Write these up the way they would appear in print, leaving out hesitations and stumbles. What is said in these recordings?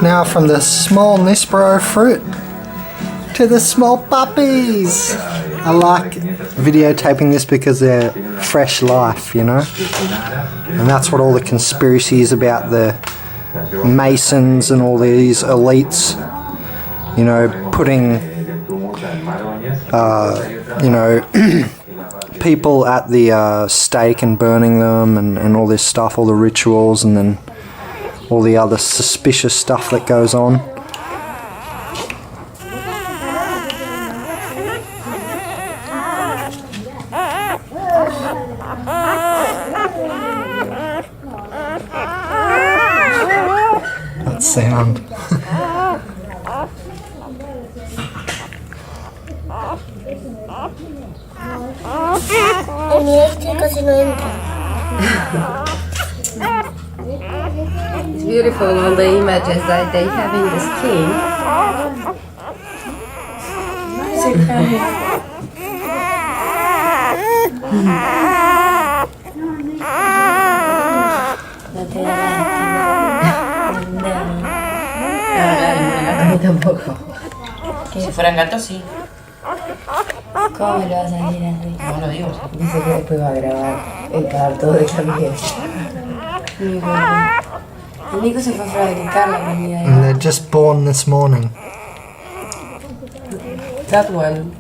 Now from the small Nispero fruit to the small puppies. I like videotaping this because they're fresh life, you know? And that's what all the conspiracy is about, the Masons and all these elites, you know, putting, you know, people at the stake and burning them and all this stuff, all the rituals and then all the other suspicious stuff that goes on. That sound. It's beautiful on the images that they have in the skin. A mí tampoco. Si fueran gatos, sí. ¿Cómo me lo vas a salir así? No lo digo. Dice que después va a grabar el parto de Camille. El Nico se fue a fabricar la comida. And they're just born this morning. That one.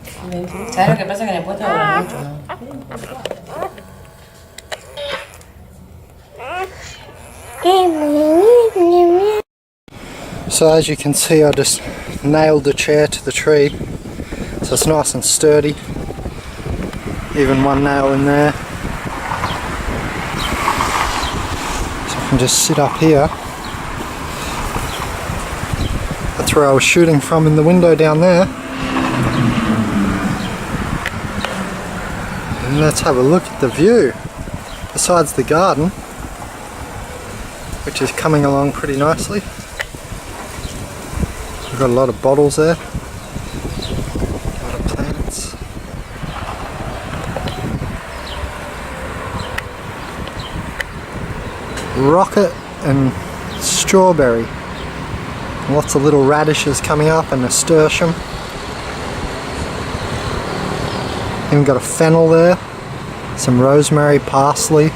¿Sabes lo que pasa? Que en el puesto dura mucho, ¿no? So as you can see, I just nailed the chair to the tree, so it's nice and sturdy, even one nail in there. So I can just sit up here. That's where I was shooting from, in the window down there. And let's have a look at the view, besides the garden, which is coming along pretty nicely. We've got a lot of bottles there, a lot of plants. Rocket and strawberry. Lots of little radishes coming up and nasturtium. Even got a fennel there, some rosemary, parsley.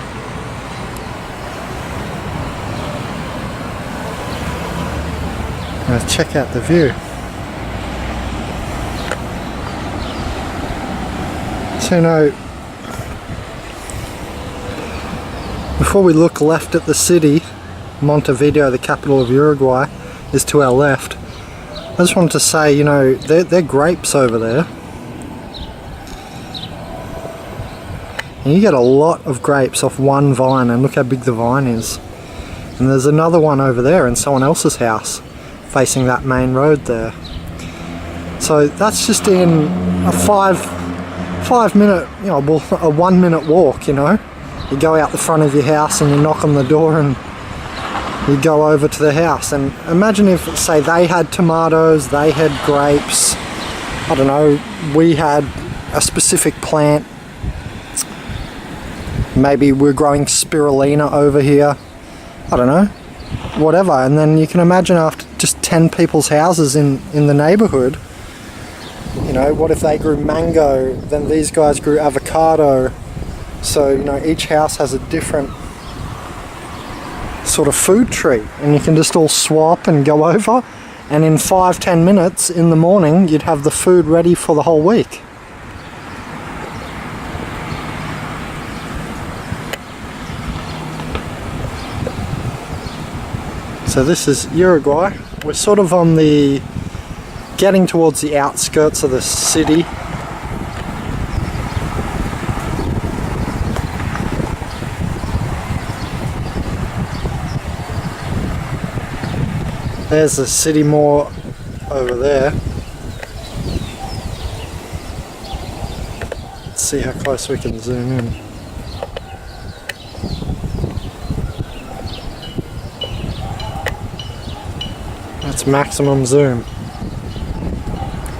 Let's check out the view. So, you know, before we look left at the city, Montevideo, the capital of Uruguay, is to our left. I just wanted to say, you know, they're grapes over there. And you get a lot of grapes off one vine, and look how big the vine is. And there's another one over there in someone else's house, facing that main road there. So that's just in a five minute, you know, a 1 minute walk, you know. You go out the front of your house and you knock on the door and you go over to the house. And imagine if, say, they had tomatoes, they had grapes, I don't know, we had a specific plant. Maybe we're growing spirulina over here, I don't know, whatever. And then you can imagine after just 10 people's houses in the neighborhood, you know, what if they grew mango, then these guys grew avocado. So, you know, each house has a different sort of food tree, and you can just all swap and go over, and in 5-10 minutes in the morning you'd have the food ready for the whole week. So this is Uruguay. We're sort of on the, getting towards the outskirts of the city. There's the city more over there. Let's see how close we can zoom in. That's maximum zoom.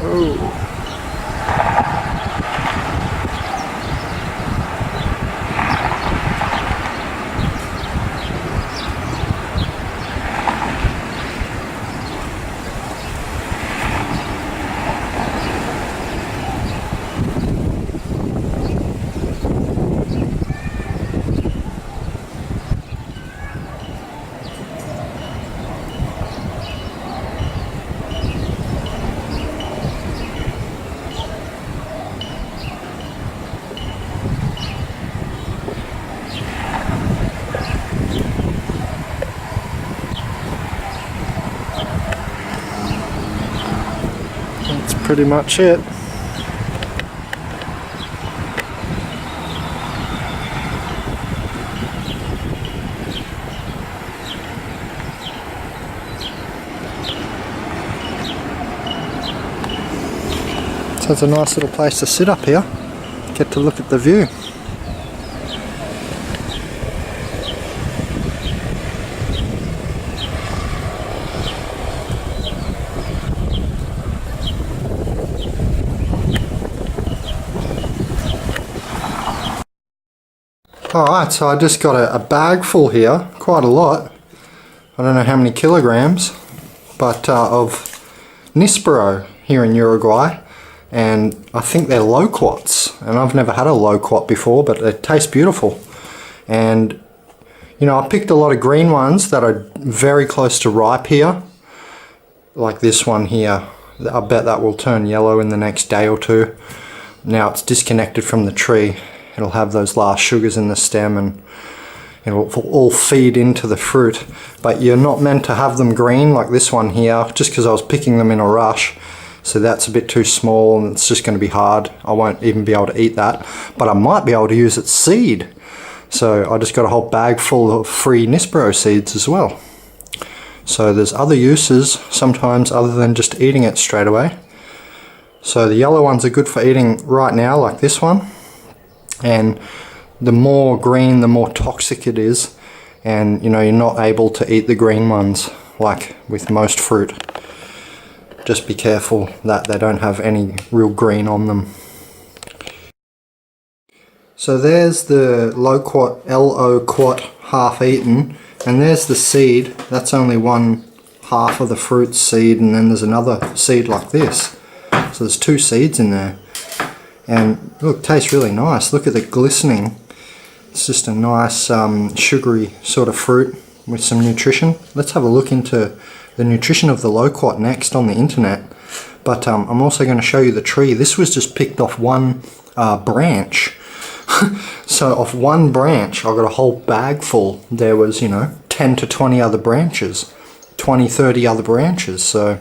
Ooh. pretty much it. So it's a nice little place to sit up here, get to look at the view. Alright, so I just got a bag full here, quite a lot. I don't know how many kilograms, but of Nispero here in Uruguay. And I think they're low quats, and I've never had a low quat before, but they taste beautiful. And you know, I picked a lot of green ones that are very close to ripe here, like this one here. I bet that will turn yellow in the next day or two. Now it's disconnected from the tree. It'll have those last sugars in the stem and it'll all feed into the fruit. But you're not meant to have them green like this one here, just because I was picking them in a rush. So that's a bit too small and it's just going to be hard. I won't even be able to eat that. But I might be able to use its seed. So I just got a whole bag full of free Nispero seeds as well. So there's other uses sometimes other than just eating it straight away. So the yellow ones are good for eating right now, like this one. And the more green, the more toxic it is. And you know, you're not able to eat the green ones like with most fruit. Just be careful that they don't have any real green on them. So there's the low quat, LO quat half eaten, and there's the seed. That's only one half of the fruit seed, and then there's another seed like this. So there's two seeds in there. And look, tastes really nice. Look at the glistening. It's just a nice sugary sort of fruit with some nutrition. Let's have a look into the nutrition of the low quat next on the internet. But I'm also going to show you the tree. This was just picked off one branch. So off one branch I got a whole bag full. There was, you know, 10 to 20 other branches, 20, 30 other branches. So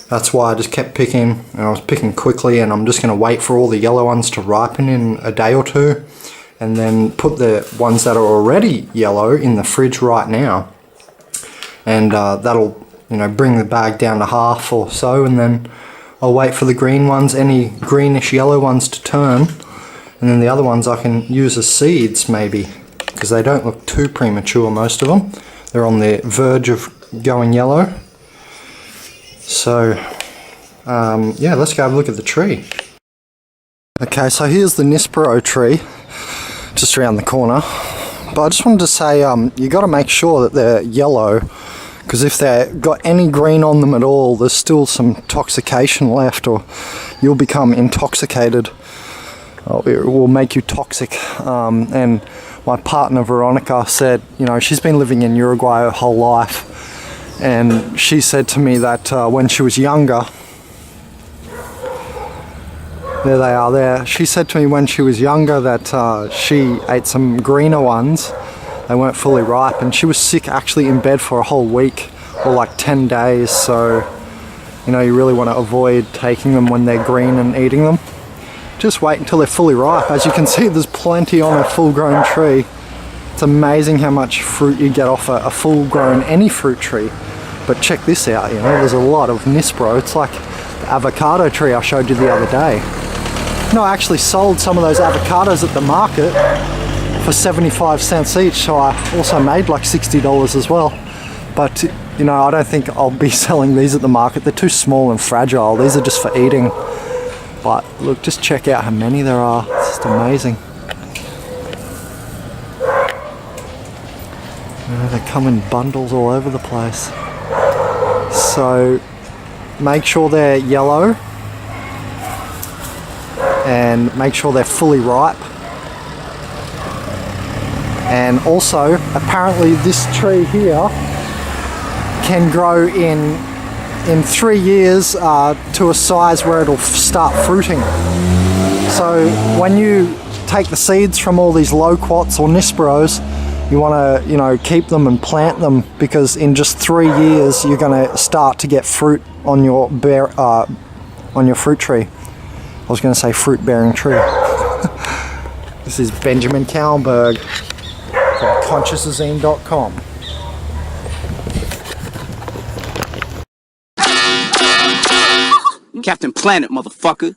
that's why I just kept picking, and I was picking quickly, and I'm just going to wait for all the yellow ones to ripen in a day or two and then put the ones that are already yellow in the fridge right now. And that'll, you know, bring the bag down to half or so, and then I'll wait for the green ones, any greenish yellow ones to turn, and then the other ones I can use as seeds maybe, because they don't look too premature, most of them. They're on the verge of going yellow. So yeah, let's go have a look at the tree. Okay, so here's the Nispero tree just around the corner. But I just wanted to say, you got to make sure that they're yellow, because if they've got any green on them at all, there's still some toxication left, or you'll become intoxicated. It will make you toxic. And my partner Veronica said, you know, she's been living in Uruguay her whole life, and she said to me that when she was younger, there they are there. She said to me when she was younger that she ate some greener ones. They weren't fully ripe, and she was sick actually in bed for a whole week or like 10 days. So, you know, you really want to avoid taking them when they're green and eating them. Just wait until they're fully ripe. As you can see, there's plenty on a full-grown tree. It's amazing how much fruit you get off a full-grown any fruit tree. But check this out, you know, there's a lot of Nispero. It's like the avocado tree I showed you the other day. No, I actually sold some of those avocados at the market for 75 cents each, so I also made like $60 as well. But, you know, I don't think I'll be selling these at the market. They're too small and fragile. These are just for eating. But look, just check out how many there are. It's just amazing. You know, they come in bundles all over the place. So make sure they're yellow and make sure they're fully ripe. And also, apparently this tree here can grow in 3 years to a size where it'll start fruiting. So when you take the seeds from all these low quats or Nisperos, you want to, you know, keep them and plant them, because in just 3 years you're going to start to get fruit on your on your fruit tree. I was going to say fruit-bearing tree. This is Benjamin Karlberg from consciousazine.com. Captain Planet, motherfucker.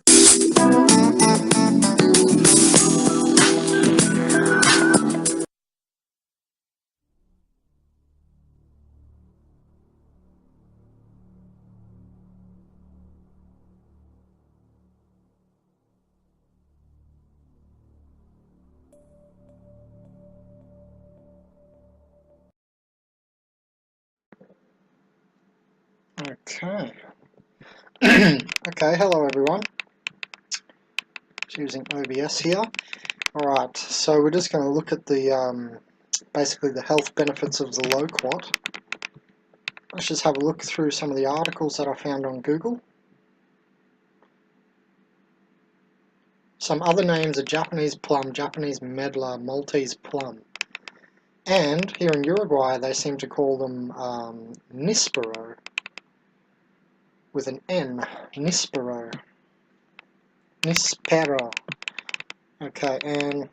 Okay. Okay, hello everyone. Just using OBS here. Alright, so we're just going to look at the basically the health benefits of the low quat. Let's just have a look through some of the articles that I found on Google. Some other names are Japanese plum, Japanese medlar, Maltese plum. And here in Uruguay they seem to call them Nispero, with an N. Nispero. Nispero. Okay, and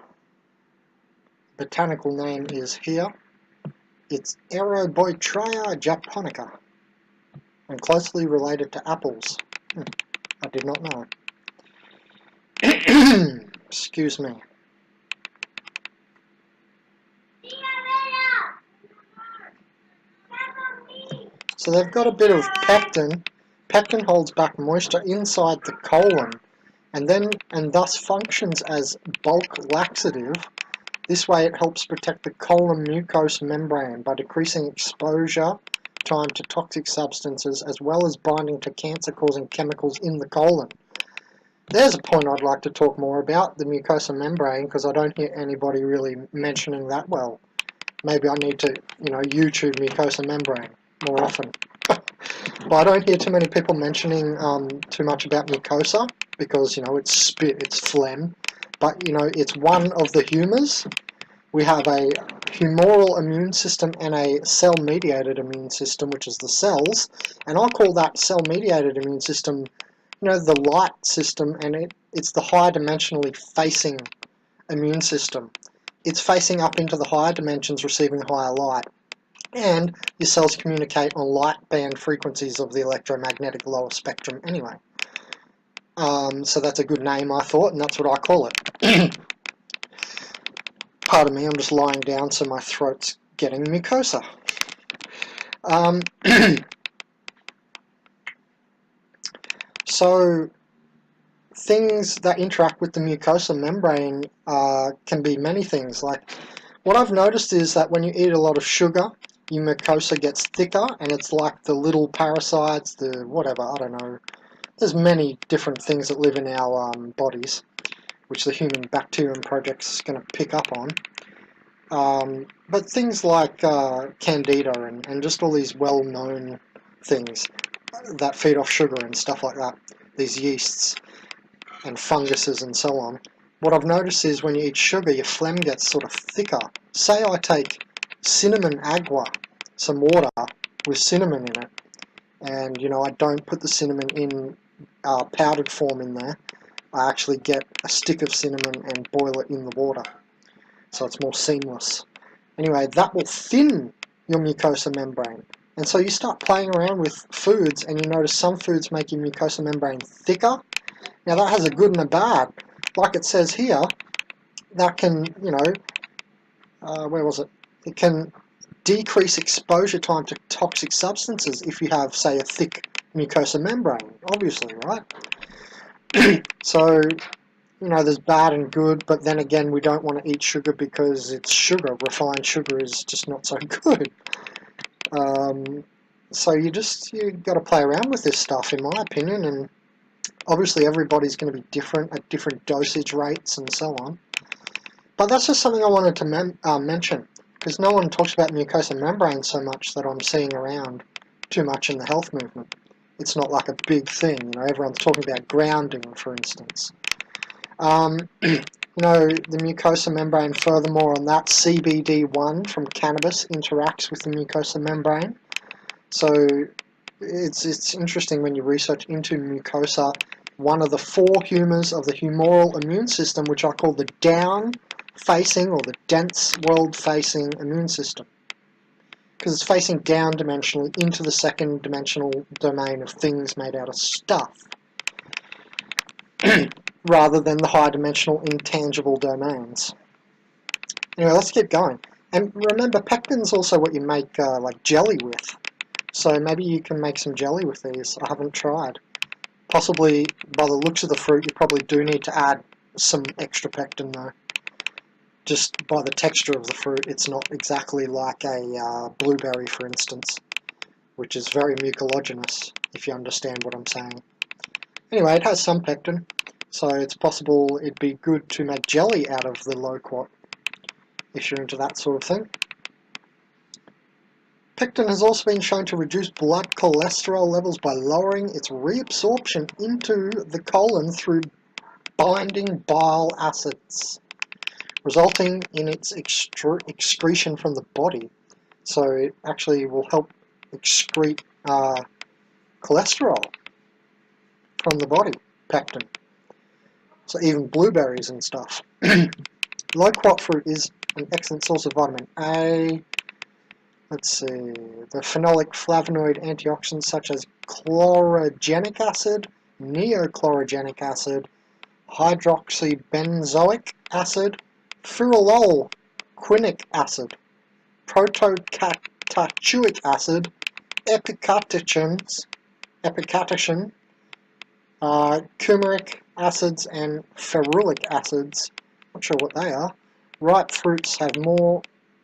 botanical name is here. It's Aeroboitria japonica, and closely related to apples. I did not know. Excuse me. So they've got a bit of pectin. Pectin holds back moisture inside the colon, and thus functions as bulk laxative. This way it helps protect the colon mucous membrane by decreasing exposure time to toxic substances, as well as binding to cancer-causing chemicals in the colon. There's a point I'd like to talk more about, the mucosa membrane, because I don't hear anybody really mentioning that well. Maybe I need to, YouTube mucosa membrane more often. But I don't hear too many people mentioning too much about mucosa, because, it's spit, it's phlegm. But, it's one of the humours. We have a humoral immune system and a cell-mediated immune system, which is the cells. And I'll call that cell-mediated immune system, the light system, and it's the high-dimensionally facing immune system. It's facing up into the higher dimensions, receiving higher light. And your cells communicate on light band frequencies of the electromagnetic lower spectrum anyway. So that's a good name, I thought, and that's what I call it. Pardon me, I'm just lying down so my throat's getting mucosa. So things that interact with the mucosa membrane can be many things. Like, what I've noticed is that when you eat a lot of sugar, your mucosa gets thicker, and it's like the little parasites, the whatever, I don't know. There's many different things that live in our bodies, which the Human Bacterium Project is going to pick up on. But things like Candida and just all these well-known things that feed off sugar and stuff like that, these yeasts and funguses and so on. What I've noticed is when you eat sugar, your phlegm gets sort of thicker. Say I take cinnamon agua, some water with cinnamon in it, and I don't put the cinnamon in powdered form in there. I actually get a stick of cinnamon and boil it in the water, so it's more seamless. Anyway, that will thin your mucosa membrane, and so you start playing around with foods, and you notice some foods make your mucosa membrane thicker. Now that has a good and a bad. Like it says here, that can, where was it? It can decrease exposure time to toxic substances if you have, say, a thick mucosa membrane, obviously, right? So, there's bad and good, but then again, we don't want to eat sugar because it's sugar. Refined sugar is just not so good. So you got to play around with this stuff, in my opinion, and obviously everybody's going to be different at different dosage rates and so on. But that's just something I wanted to mention, because no one talks about mucosa membrane so much that I'm seeing around too much in the health movement. It's not like a big thing, everyone's talking about grounding, for instance. The mucosa membrane, furthermore on that, CBD1 from cannabis interacts with the mucosa membrane. So it's interesting when you research into mucosa one of the 4 humours of the humoral immune system, which I call the down-facing or the dense world-facing immune system. Because it's facing down dimensionally into the second dimensional domain of things made out of stuff, rather than the high dimensional intangible domains. Anyway, let's keep going. And remember, pectin's also what you make like jelly with. So maybe you can make some jelly with these. I haven't tried. Possibly, by the looks of the fruit, you probably do need to add some extra pectin though. Just by the texture of the fruit, it's not exactly like a blueberry, for instance, which is very mucilaginous, if you understand what I'm saying. Anyway, it has some pectin, so it's possible it'd be good to make jelly out of the loquat, if you're into that sort of thing. Pectin has also been shown to reduce blood cholesterol levels by lowering its reabsorption into the colon through binding bile acids, resulting in its excretion from the body. So it actually will help excrete cholesterol from the body, pectin. So even blueberries and stuff. Loquat fruit is an excellent source of vitamin A. Let's see, the phenolic flavonoid antioxidants such as chlorogenic acid, neochlorogenic acid, hydroxybenzoic acid, furanolquinic acid, protocatachuic acid, epicatechin, turmeric acids, and ferulic acids. Not sure what they are. Ripe fruits have more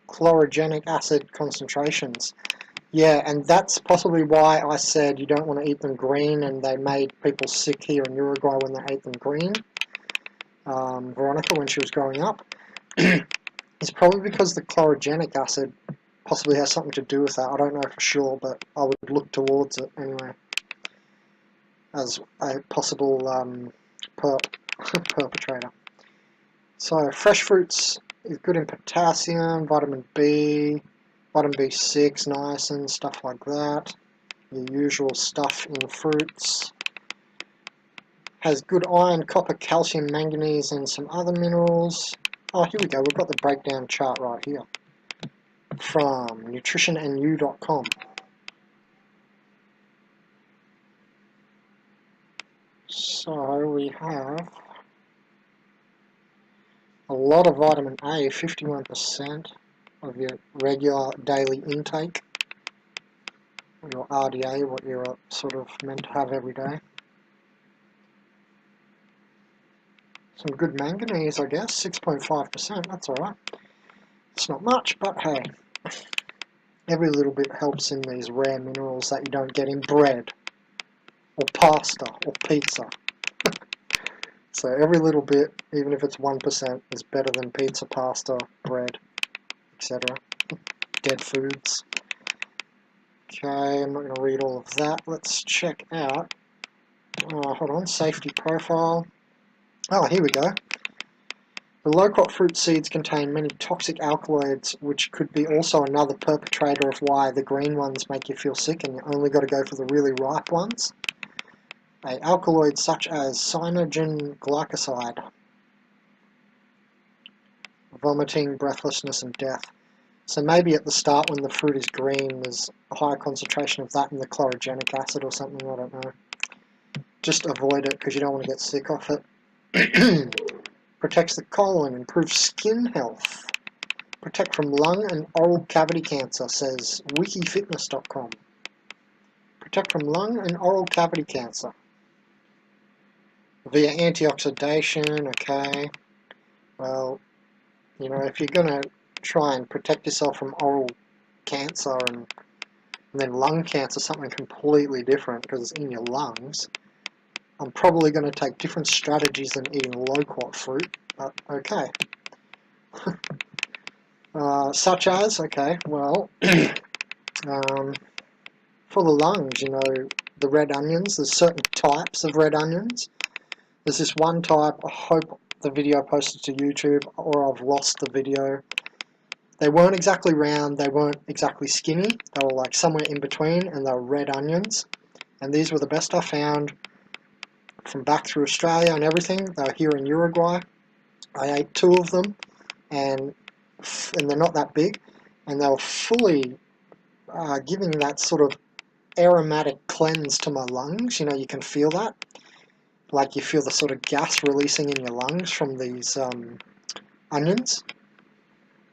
chlorogenic acid concentrations. Yeah, and that's possibly why I said you don't want to eat them green, and they made people sick here in Uruguay when they ate them green. Veronica, when she was growing up. It's probably because the chlorogenic acid possibly has something to do with that. I don't know for sure, but I would look towards it anyway as a possible perpetrator. So fresh fruits is good in potassium, vitamin B, vitamin B6, niacin, stuff like that. The usual stuff in fruits. Has good iron, copper, calcium, manganese, and some other minerals. Oh, here we go. We've got the breakdown chart right here from nutritionandyou.com. So we have a lot of vitamin A, 51% of your regular daily intake, your RDA, what you're sort of meant to have every day. Some good manganese, I guess, 6.5%, that's alright. It's not much, but hey, every little bit helps in these rare minerals that you don't get in bread, or pasta, or pizza. So every little bit, even if it's 1%, is better than pizza, pasta, bread, etc. Dead foods. Okay, I'm not going to read all of that. Let's check out, hold on, safety profile. Oh, here we go. The loquat fruit seeds contain many toxic alkaloids, which could be also another perpetrator of why the green ones make you feel sick and you only got to go for the really ripe ones. Alkaloids such as cyanogen glycoside, vomiting, breathlessness, and death. So maybe at the start when the fruit is green, there's a higher concentration of that in the chlorogenic acid or something, I don't know. Just avoid it because you don't want to get sick off it. Protects the colon, improves skin health. Protect from lung and oral cavity cancer, says wikifitness.com. Protect from lung and oral cavity cancer. Via antioxidation, okay. Well, you know, if you're going to try and protect yourself from oral cancer and then lung cancer, something completely different because it's in your lungs, I'm probably going to take different strategies than eating loquat fruit, but okay. Such as, okay, well, for the lungs, you know, the red onions, there's certain types of red onions. There's this one type, I hope the video posted to YouTube, or I've lost the video. They weren't exactly round, they weren't exactly skinny, they were like somewhere in between, and they were red onions. And these were the best I found from back through Australia and everything. They were here in Uruguay. I ate 2 of them, and they're not that big, and they were fully giving that sort of aromatic cleanse to my lungs. You know, you can feel that. Like you feel the sort of gas releasing in your lungs from these onions.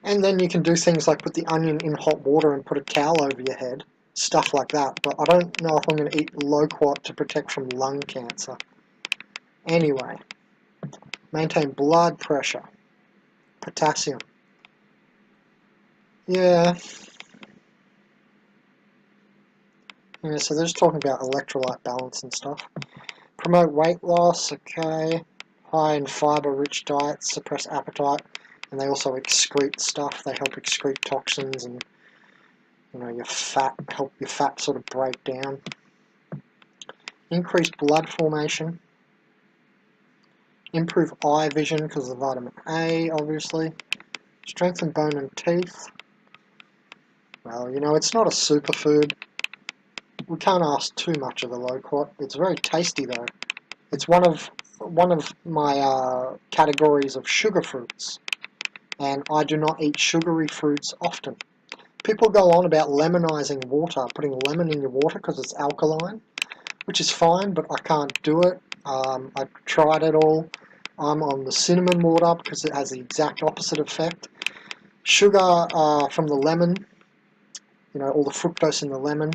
And then you can do things like put the onion in hot water and put a towel over your head. Stuff like that. But I don't know if I'm going to eat loquat to protect from lung cancer. Anyway, maintain blood pressure. Potassium. Yeah, so they're just talking about electrolyte balance and stuff. Promote weight loss, okay. High in fiber-rich diets suppress appetite, and they also excrete stuff. They help excrete toxins and, you know, your fat, help your fat sort of break down. Increase blood formation. Improve eye vision because of vitamin A, obviously. Strengthen bone and teeth. Well, you know, it's not a superfood. We can't ask too much of the loquat. It's very tasty though. It's one of my categories of sugar fruits, and I do not eat sugary fruits often. People go on about lemonizing water, putting lemon in your water because it's alkaline, which is fine, but I can't do it. I've tried it all. I'm on the cinnamon water because it has the exact opposite effect. Sugar from the lemon, you know, all the fructose in the lemon.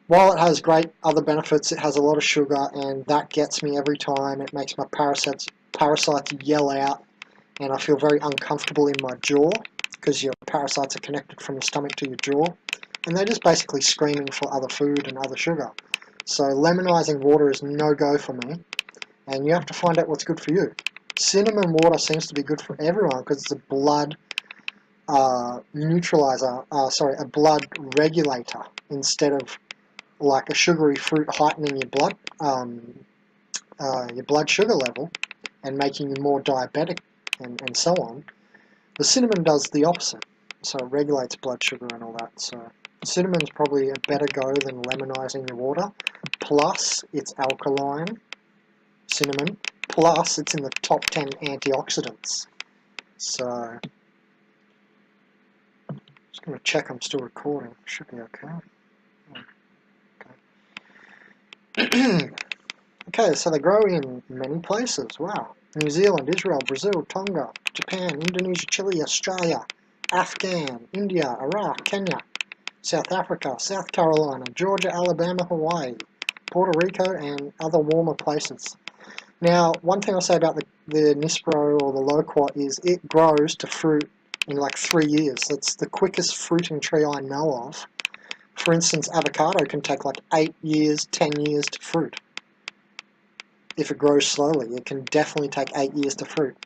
While it has great other benefits, it has a lot of sugar, and that gets me every time. It makes my parasites yell out, and I feel very uncomfortable in my jaw because your parasites are connected from your stomach to your jaw, and they're just basically screaming for other food and other sugar. So lemonizing water is no-go for me, and you have to find out what's good for you. Cinnamon water seems to be good for everyone because it's a blood neutralizer, a blood regulator instead of like a sugary fruit heightening your blood sugar level and making you more diabetic and so on. The cinnamon does the opposite, so it regulates blood sugar and all that. So cinnamon's probably a better go than lemonizing your water. Plus, it's alkaline, cinnamon. Plus, it's in the top 10 antioxidants. So, just going to check I'm still recording. Should be okay. Okay, so they grow in many places. Wow. New Zealand, Israel, Brazil, Tonga, Japan, Indonesia, Chile, Australia, Afghan, India, Iraq, Kenya, South Africa, South Carolina, Georgia, Alabama, Hawaii, Puerto Rico, and other warmer places. Now, one thing I'll say about the Nispero or the loquat is it grows to fruit in like 3 years. That's the quickest fruiting tree I know of. For instance, avocado can take like 8 years, 10 years to fruit. If it grows slowly, it can definitely take 8 years to fruit.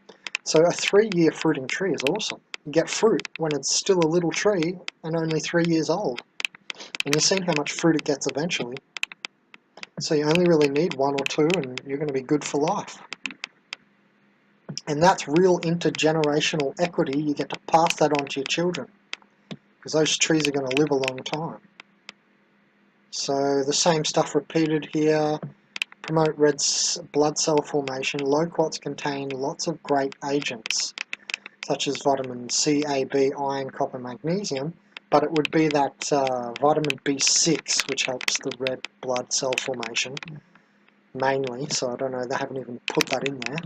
So a 3-year fruiting tree is awesome. You get fruit when it's still a little tree and only 3 years old. And you've seen how much fruit it gets eventually. So you only really need 1 or 2 and you're going to be good for life. And that's real intergenerational equity. You get to pass that on to your children. Because those trees are going to live a long time. So the same stuff repeated here. Promote red blood cell formation. Loquats contain lots of great agents, such as vitamin C, A, B, iron, copper, magnesium, but it would be that vitamin B6 which helps the red blood cell formation, mainly, so I don't know, they haven't even put that in there.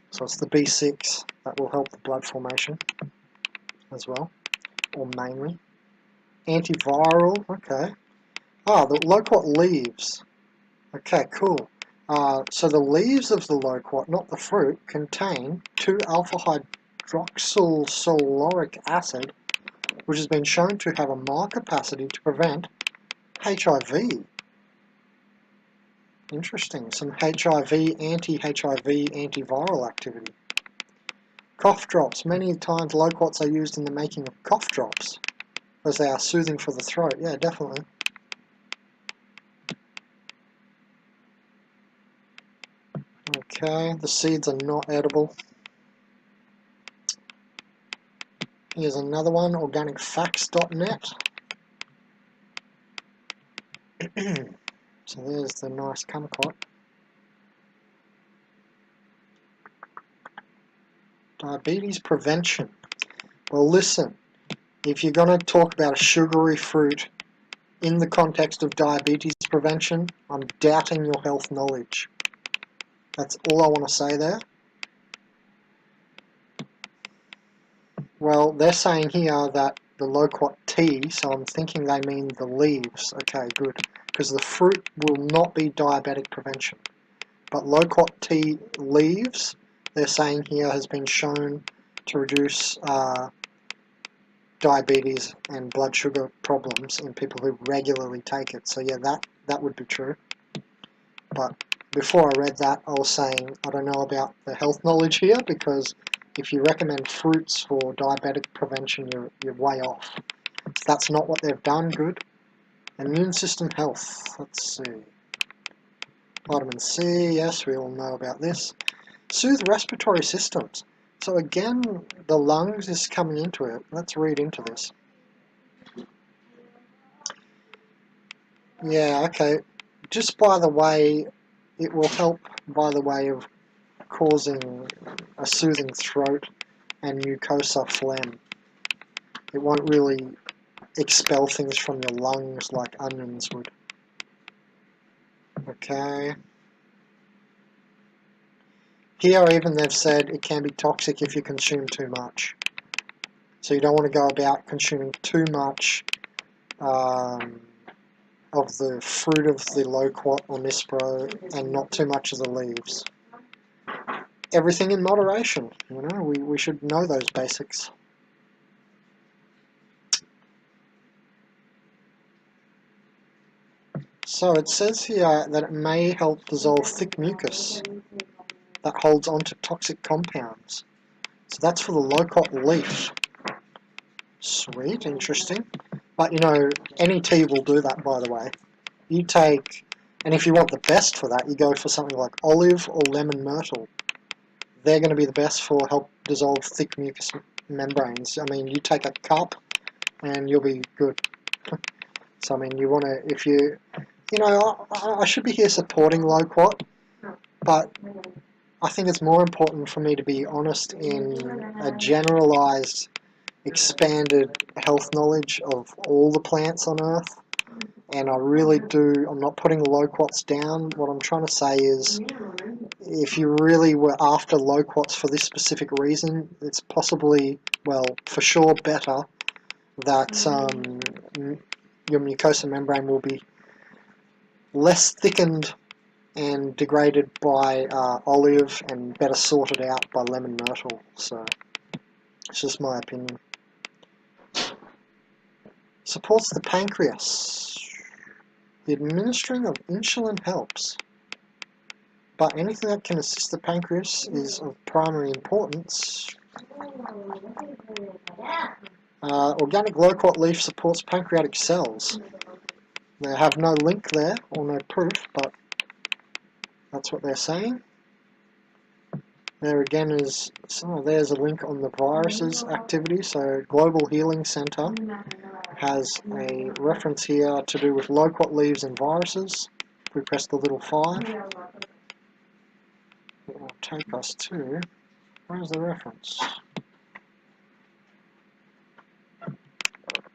So it's the B6 that will help the blood formation as well, or mainly. Antiviral, okay. Ah, the loquat leaves. Okay, cool. So the leaves of the loquat, not the fruit, contain 2-alpha-hydroxylsulfuric acid, which has been shown to have a mild capacity to prevent HIV. Interesting. Some HIV, anti-HIV, antiviral activity. Cough drops. Many times loquats are used in the making of cough drops, because they are soothing for the throat. Yeah, definitely. Okay, the seeds are not edible. Here's another one, organicfacts.net. So there's the nice kumquat. Diabetes prevention. Well, listen, if you're going to talk about a sugary fruit in the context of diabetes prevention, I'm doubting your health knowledge. That's all I want to say there. Well, they're saying here that the loquat tea, so I'm thinking they mean the leaves. Okay, good. Because the fruit will not be diabetic prevention. But loquat tea leaves, they're saying here, has been shown to reduce diabetes and blood sugar problems in people who regularly take it. So yeah, that would be true. But before I read that, I was saying I don't know about the health knowledge here, because if you recommend fruits for diabetic prevention, you're way off. So that's not what they've done. Good. Immune system health. Let's see. Vitamin C, yes, we all know about this. Soothe respiratory systems. So again, the lungs is coming into it. Let's read into this. Yeah, okay. Just by the way, it will help by the way of causing a soothing throat and mucosa phlegm. It won't really expel things from your lungs like onions would. Okay. Here even they've said it can be toxic if you consume too much. So you don't want to go about consuming too much of the fruit of the loquat or Nispero and not too much of the leaves. Everything in moderation, you know, we should know those basics. So it says here that it may help dissolve thick mucus that holds onto toxic compounds. So that's for the loquat leaf. Sweet, interesting. But you know, any tea will do that, by the way. You take, and if you want the best for that, you go for something like olive or lemon myrtle. They're going to be the best for help dissolve thick mucus membranes. I mean, you take a cup and you'll be good. So I mean, you want to, if you know, I should be here supporting loquat, but I think it's more important for me to be honest in a generalized, expanded health knowledge of all the plants on Earth. And I really do, I'm not putting the loquats down. What I'm trying to say is, if you really were after loquats for this specific reason, it's possibly, well, for sure better that your mucosa membrane will be less thickened and degraded by olive and better sorted out by lemon myrtle. So it's just my opinion. Supports the pancreas. The administering of insulin helps, but anything that can assist the pancreas is of primary importance. Organic loquat leaf supports pancreatic cells. They have no link there, or no proof, but that's what they're saying. There again is, so there's a link on the viruses activity. So Global Healing Center has a reference here to do with loquat leaves and viruses. If we press the little 5, it will take us to, where's the reference?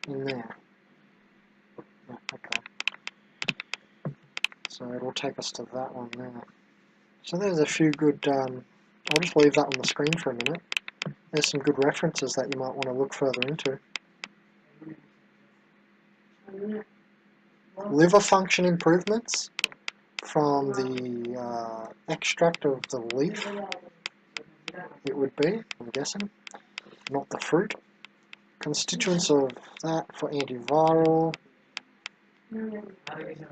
In there. Yeah, okay. So it will take us to that one there. So there's a few good, I'll just leave that on the screen for a minute. There's some good references that you might want to look further into. Liver function improvements from the extract of the leaf, it would be, I'm guessing, not the fruit. Constituents of that for antiviral.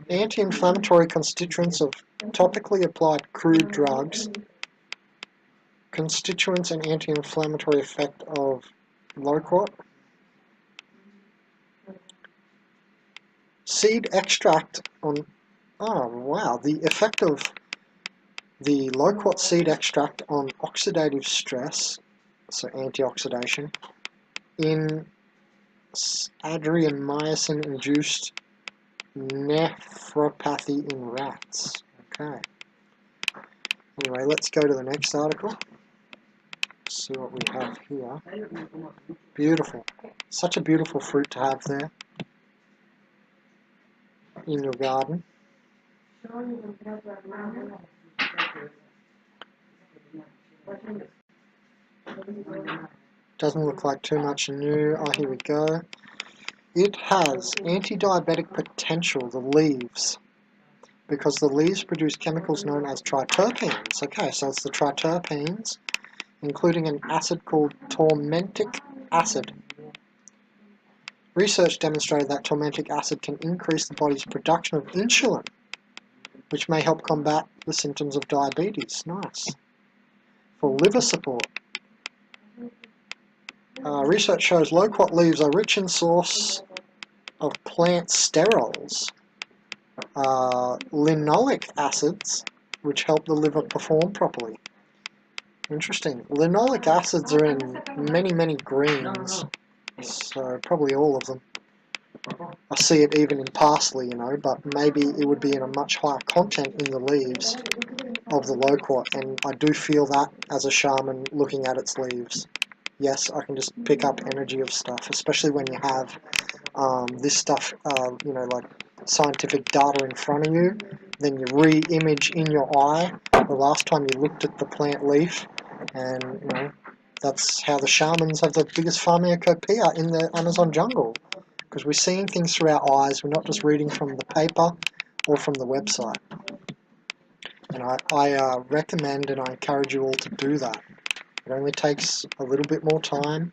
Anti-inflammatory constituents of topically applied crude drugs. Constituents and anti-inflammatory effect of loquat. Seed extract on, oh wow, the effect of the loquat seed extract on oxidative stress, so antioxidation, in adriamycin-induced nephropathy in rats. Okay. Anyway, let's go to the next article. see what we have here. Beautiful. Such a beautiful fruit to have there in your garden. Doesn't look like too much new. Oh, here we go. It has anti-diabetic potential, the leaves, because the leaves produce chemicals known as triterpenes. Okay, so it's the triterpenes, including an acid called tormentic acid. Research demonstrated that tormentic acid can increase the body's production of insulin, which may help combat the symptoms of diabetes. Nice. For liver support. Research shows loquat leaves are rich in source of plant sterols, linoleic acids, which help the liver perform properly. Interesting. Linoleic acids are in many greens, so probably all of them. I see it even in parsley, but maybe it would be in a much higher content in the leaves of the loquat, and I do feel that as a shaman looking at its leaves. Yes, I can just pick up energy of stuff, especially when you have this stuff, like scientific data in front of you, then you re-image in your eye the last time you looked at the plant leaf, and that's how the shamans have the biggest pharmacopoeia in the Amazon jungle, because we're seeing things through our eyes, we're not just reading from the paper or from the website. And I recommend and I encourage you all to do that. It only takes a little bit more time,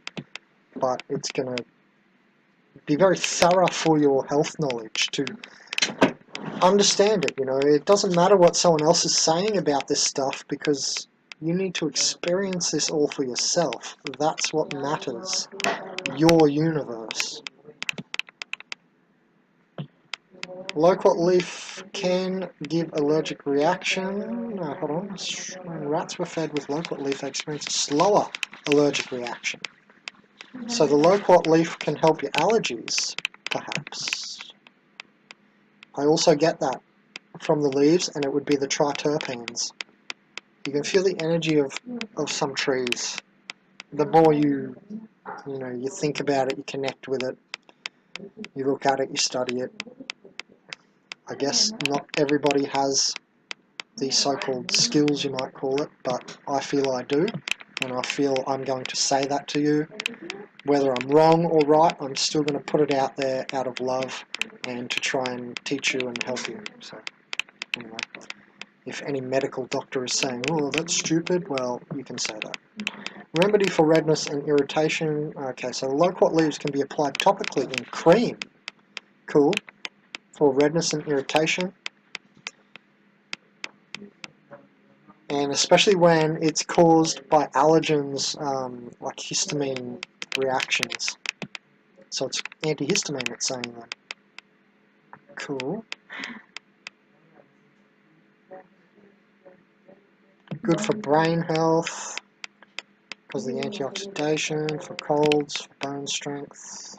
but it's going to be very thorough for your health knowledge to understand it. It doesn't matter what someone else is saying about this stuff, because you need to experience this all for yourself. That's what matters. Your universe. Loquat leaf can give allergic reaction. No, hold on. When rats were fed with loquat leaf, they experienced a slower allergic reaction. So the loquat leaf can help your allergies, perhaps. I also get that from the leaves, and it would be the triterpenes. You can feel the energy of some trees. The more you think about it, you connect with it, you look at it, you study it. I guess not everybody has these so-called skills, you might call it, but I feel I do, and I feel I'm going to say that to you. Whether I'm wrong or right, I'm still going to put it out there out of love and to try and teach you and help you. So, anyway, if any medical doctor is saying, oh, that's stupid, well, you can say that. Remedy for redness and irritation. Okay, so the loquat leaves can be applied topically in cream. Cool. For redness and irritation. And especially when it's caused by allergens, like histamine reactions. So it's antihistamine, it's saying then. Cool. Good for brain health, because of the antioxidation, for colds, for bone strength.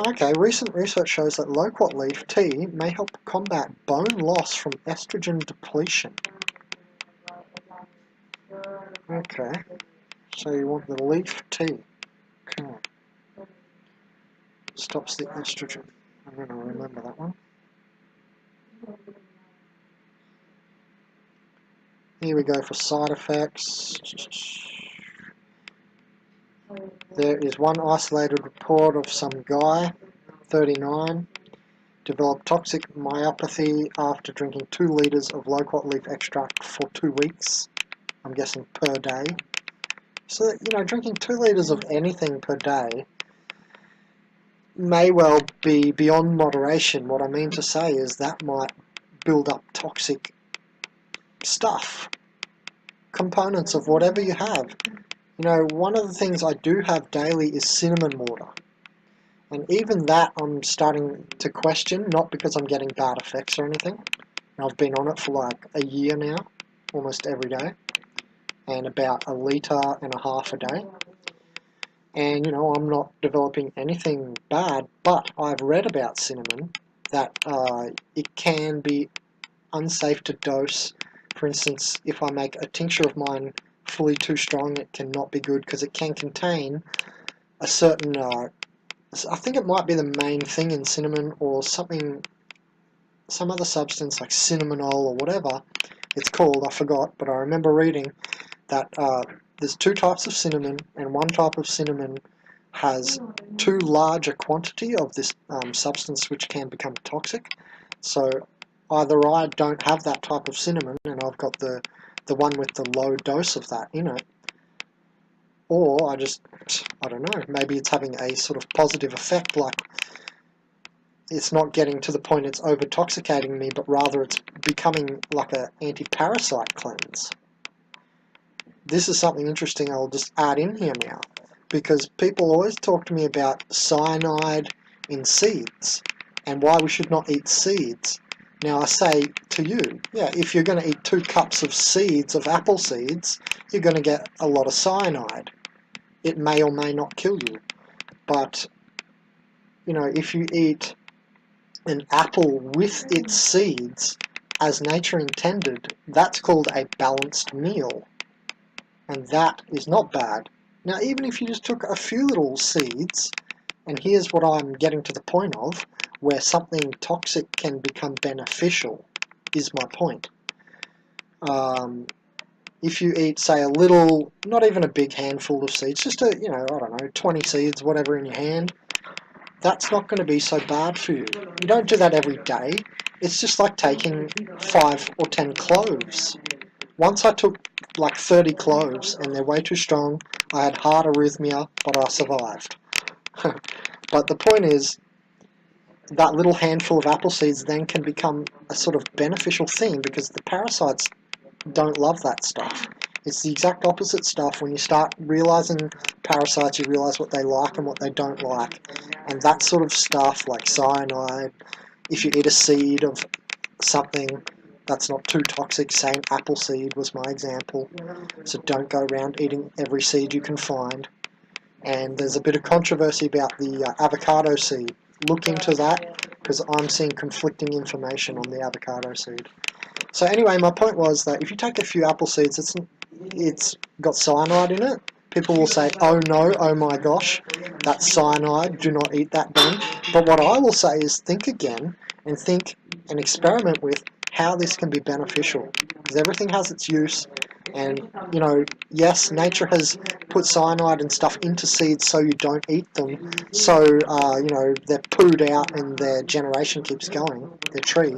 Okay, recent research shows that loquat leaf tea may help combat bone loss from estrogen depletion. Okay, so you want the leaf tea. Okay. Stops the estrogen. I'm going to remember that one. Here we go for side effects. There is one isolated report of some guy, 39, developed toxic myopathy after drinking 2 litres of loquat leaf extract for 2 weeks. I'm guessing per day. So, drinking 2 litres of anything per day may well be beyond moderation. What I mean to say is that might build up toxic stuff, components of whatever you have. One of the things I do have daily is cinnamon water. And even that I'm starting to question, not because I'm getting bad effects or anything. I've been on it for like a year now, almost every day, and about 1.5 litres a day. And, I'm not developing anything bad, but I've read about cinnamon that it can be unsafe to dose. For instance, if I make a tincture of mine fully too strong, it can not be good because it can contain a certain, I think it might be the main thing in cinnamon or something, some other substance like cinnamonol or whatever it's called, I forgot, but I remember reading that there's 2 types of cinnamon, and one type of cinnamon has too large a quantity of this substance which can become toxic. So either I don't have that type of cinnamon and I've got the one with the low dose of that in it, or I don't know, maybe it's having a sort of positive effect, like it's not getting to the point it's over-toxicating me, but rather it's becoming like an anti-parasite cleanse. This is something interesting I'll just add in here now, because people always talk to me about cyanide in seeds and why we should not eat seeds. Now I say to you, yeah, if you're going to eat 2 cups of seeds, of apple seeds, you're going to get a lot of cyanide. It may or may not kill you, but you know, if you eat an apple with its seeds as nature intended, that's called a balanced meal, and that is not bad. Now even if you just took a few little seeds, and here's what I'm getting to the point of, where something toxic can become beneficial, is my point. If you eat, say, a little, not even a big handful of seeds, just a, you know, I don't know, 20 seeds, whatever in your hand, that's not going to be so bad for you. You don't do that every day. It's just like taking 5 or 10 cloves. Once I took like 30 cloves, and they're way too strong. I had heart arrhythmia, but I survived. But the point is, that little handful of apple seeds then can become a sort of beneficial thing, because the parasites don't love that stuff. It's the exact opposite stuff. When you start realizing parasites, you realize what they like and what they don't like. And that sort of stuff, like cyanide, if you eat a seed of something that's not too toxic, say an apple seed was my example, so don't go around eating every seed you can find. And there's a bit of controversy about the avocado seed. Look into that, because I'm seeing conflicting information on the avocado seed. So anyway, my point was that if you take a few apple seeds, it's got cyanide in it. People will say, oh no, oh my gosh, that's cyanide, do not eat that then. But what I will say is think again, and think and experiment with how this can be beneficial. Because everything has its use, and, you know, yes, nature has put cyanide and stuff into seeds so you don't eat them, so, you know, they're pooed out and their generation keeps going, their tree,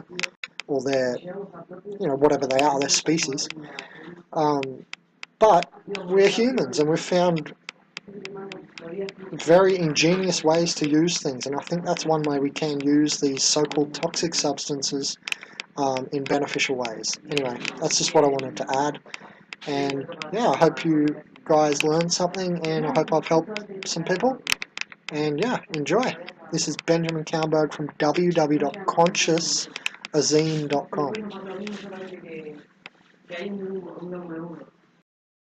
or their, you know, whatever they are, their species. But we're humans, and we've found very ingenious ways to use things, and I think that's one way we can use these so-called toxic substances in beneficial ways. Anyway, that's just what I wanted to add, and yeah, I hope you guys learned something, and I hope I've helped some people, and yeah, enjoy. This is Benjamin Karlberg from www.consciousazine.com.